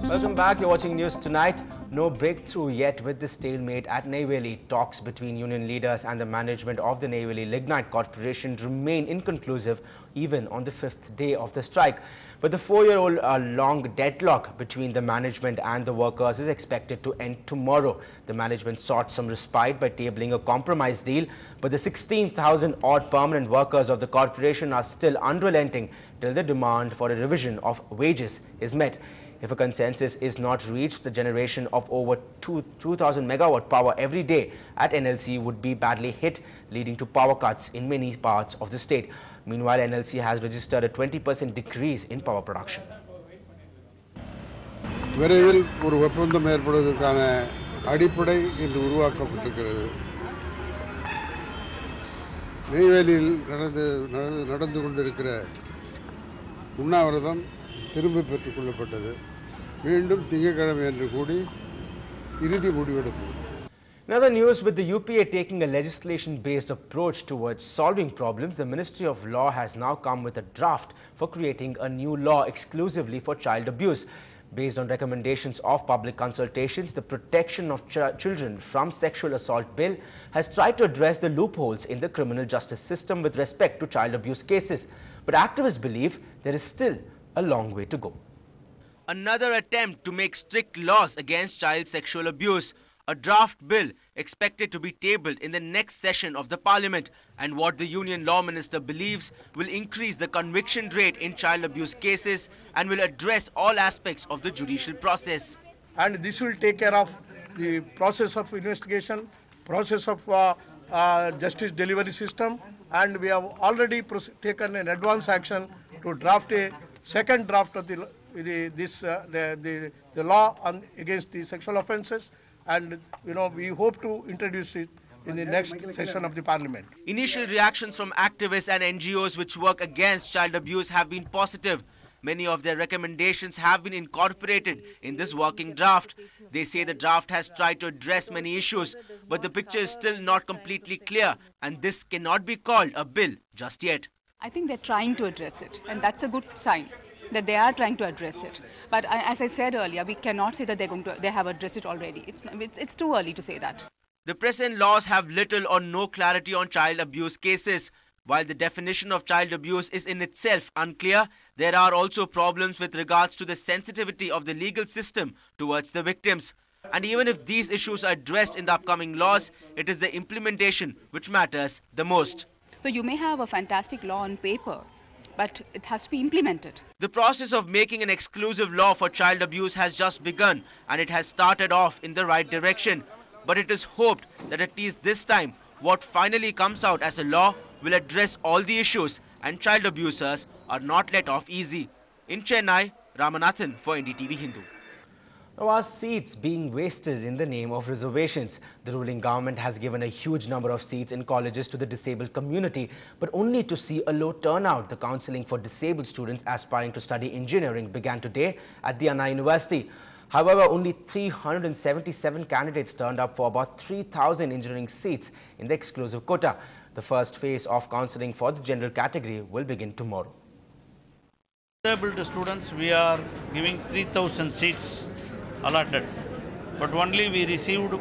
Welcome back. You're watching News Tonight. No breakthrough yet with the stalemate at Neyveli. Talks between union leaders and the management of the Neyveli Lignite Corporation remain inconclusive even on the 5th day of the strike. But the 4-year-old long deadlock between the management and the workers is expected to end tomorrow. The management sought some respite by tabling a compromise deal, but the 16,000 odd permanent workers of the corporation are still unrelenting till the demand for a revision of wages is met. If a consensus is not reached, the generation of over 2,000 megawatt power every day at NLC would be badly hit, leading to power cuts in many parts of the state. Meanwhile, NLC has registered a 20% decrease in power production. விரைவில் ஒரு ஒப்பந்தம் ஏற்படுவதற்கான அடிப்படை இன்று உருவாக்கப்பட்டிருக்கிறது. நெய்வேலியில் நடந்து கொண்டிருக்கிற உண்ணாவிரதம் திரும்ப பெற்றுக் கொள்ளப்பட்டது. மீண்டும் திங்கட்கிழமை அன்று கூடி இறுதி முடிவெடுப்போம். In other news, with the UPA taking a legislation-based approach towards solving problems, the Ministry of Law has now come with a draft for creating a new law exclusively for child abuse. Based on recommendations of public consultations, the Protection of Children from Sexual Assault Bill has tried to address the loopholes in the criminal justice system with respect to child abuse cases. But activists believe there is still a long way to go. Another attempt to make strict laws against child sexual abuse. A draft bill expected to be tabled in the next session of the parliament, and what the Union Law Minister believes will increase the conviction rate in child abuse cases and will address all aspects of the judicial process. And this will take care of the process of investigation, process of justice delivery system, and we have already taken an advance action to draft a second draft of the law against the sexual offences. And we hope to introduce it in the next session of the parliament. Initial reactions from activists and NGOs which work against child abuse have been positive. Many of their recommendations have been incorporated in this working draft. They say the draft has tried to address many issues, but the picture is still not completely clear, and this cannot be called a bill just yet. I think they're trying to address it, and that's a good sign that they are trying to address it. But as I said earlier, we cannot say that they have addressed it already. It's too early to say that. The present laws have little or no clarity on child abuse cases. While the definition of child abuse is in itself unclear, there are also problems with regards to the sensitivity of the legal system towards the victims. And even if these issues are addressed in the upcoming laws, it is the implementation which matters the most. So you may have a fantastic law on paper, but it has to be implemented. The process of making an exclusive law for child abuse has just begun, and it has started off in the right direction. But it is hoped that at least this time, what finally comes out as a law will address all the issues, and child abusers are not let off easy. In Chennai, Ramanathan for NDTV Hindu. Now, are seats being wasted in the name of reservations? The ruling government has given a huge number of seats in colleges to the disabled community, but only to see a low turnout. The counselling for disabled students aspiring to study engineering began today at the Anna University. However, only 377 candidates turned up for about 3,000 engineering seats in the exclusive quota. The first phase of counselling for the general category will begin tomorrow. Disabled students, we are giving 3,000 seats allotted, but only we received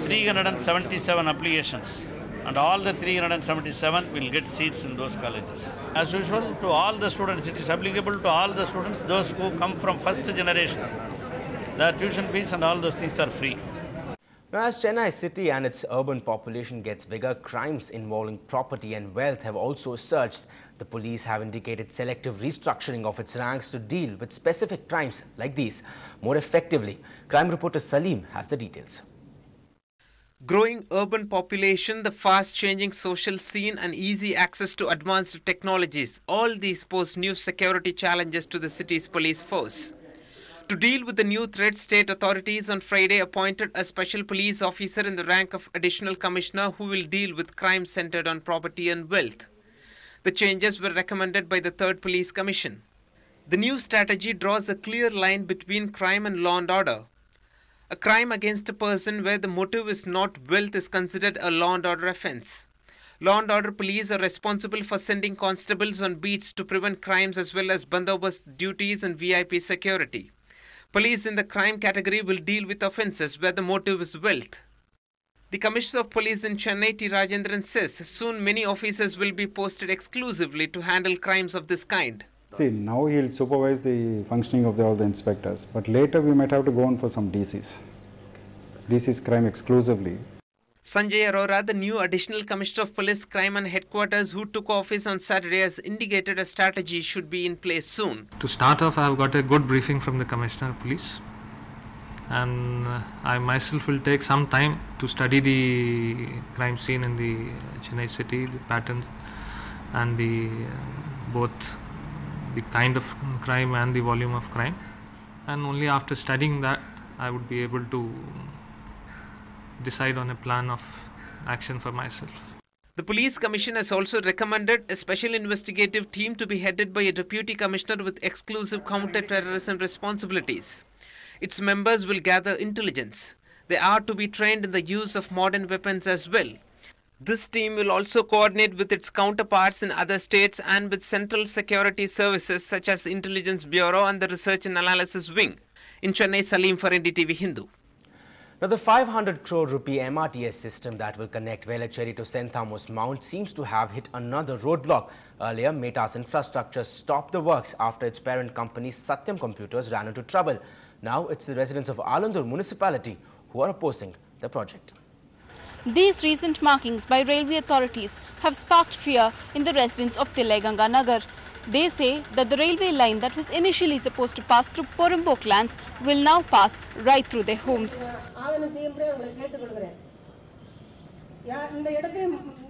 377 applications, and all the 377 will get seats in those colleges. As usual, to all the students, it is applicable to all the students, those who come from first generation. The tuition fees and all those things are free. Now, as Chennai city and its urban population gets bigger, crimes involving property and wealth have also surged. The police have indicated selective restructuring of its ranks to deal with specific crimes like these more effectively. Crime reporter Salim has the details. Growing urban population, the fast-changing social scene and easy access to advanced technologies, all these pose new security challenges to the city's police force. To deal with the new threat, state authorities on Friday appointed a special police officer in the rank of additional commissioner who will deal with crimes centered on property and wealth. The changes were recommended by the 3rd Police Commission. The new strategy draws a clear line between crime and law and order. A crime against a person where the motive is not wealth is considered a law and order offence. Law and order police are responsible for sending constables on beats to prevent crimes as well as bandobast duties and VIP security. Police in the crime category will deal with offences where the motive is wealth. The Commissioner of Police in Chennai, T. Rajendran, says soon many officers will be posted exclusively to handle crimes of this kind. See, now he'll supervise the functioning of all the inspectors, but later we might have to go on for some DCs. DCs crime exclusively. Sanjay Arora, the new Additional Commissioner of Police Crime and Headquarters who took office on Saturday, has indicated a strategy should be in place soon. To start off, I have got a good briefing from the Commissioner of Police, and I myself will take some time to study the crime scene in the Chennai city, the patterns and both the kind of crime and the volume of crime, and only after studying that I would be able to decide on a plan of action for myself. The Police Commission has also recommended a special investigative team to be headed by a Deputy Commissioner with exclusive counter-terrorism responsibilities. Its members will gather intelligence. They are to be trained in the use of modern weapons as well. This team will also coordinate with its counterparts in other states and with central security services such as Intelligence Bureau and the Research and Analysis Wing. In Chennai, Salim for NDTV Hindu. Now, the 500 crore rupee MRTS system that will connect Velachery to St. Thomas Mount seems to have hit another roadblock. Earlier, Meta's infrastructure stopped the works after its parent company Satyam Computers ran into trouble. Now, it's the residents of Alandur municipality who are opposing the project. These recent markings by railway authorities have sparked fear in the residents of Tileganga Nagar. They say that the railway line that was initially supposed to pass through Porumbok lands will now pass right through their homes.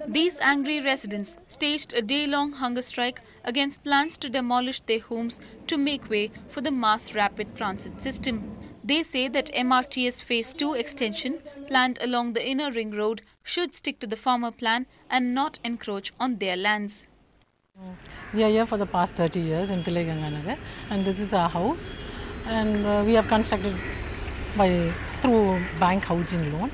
These angry residents staged a day-long hunger strike against plans to demolish their homes to make way for the mass rapid transit system. They say that MRTS Phase 2 extension planned along the inner ring road should stick to the former plan and not encroach on their lands. We are here for the past 30 years in Tileganga Nagar, and this is our house, and we have constructed through bank housing loan,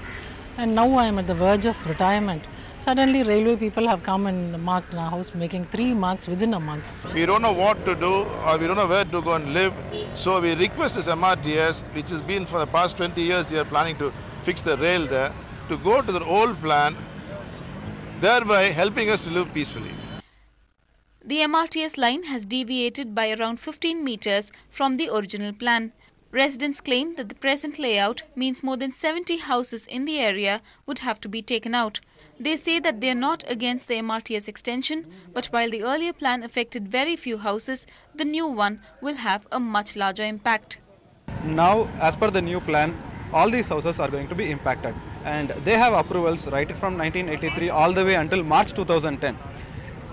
and now I am at the verge of retirement. Suddenly railway people have come and marked our house, making 3 marks within a month. We don't know what to do, or we don't know where to go and live, so we request this MRTS, which has been for the past 20 years they are planning to fix the rail there, to go to the old plan, thereby helping us to live peacefully. The MRTS line has deviated by around 15 meters from the original plan. Residents claim that the present layout means more than 70 houses in the area would have to be taken out. They say that they are not against the MRTS extension, but while the earlier plan affected very few houses, the new one will have a much larger impact. Now, as per the new plan, all these houses are going to be impacted, and they have approvals right from 1983 all the way until March 2010.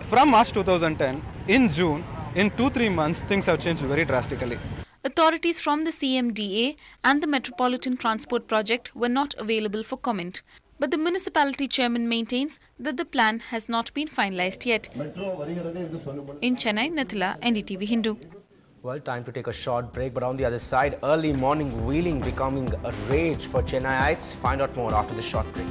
From March 2010, in June, in 2-3 months, things have changed very drastically. Authorities from the CMDA and the Metropolitan Transport Project were not available for comment. But the municipality chairman maintains that the plan has not been finalized yet. In Chennai, Nathila, NDTV Hindu. Well, time to take a short break, but on the other side, early morning wheeling becoming a rage for Chennaiites. Find out more after the short break.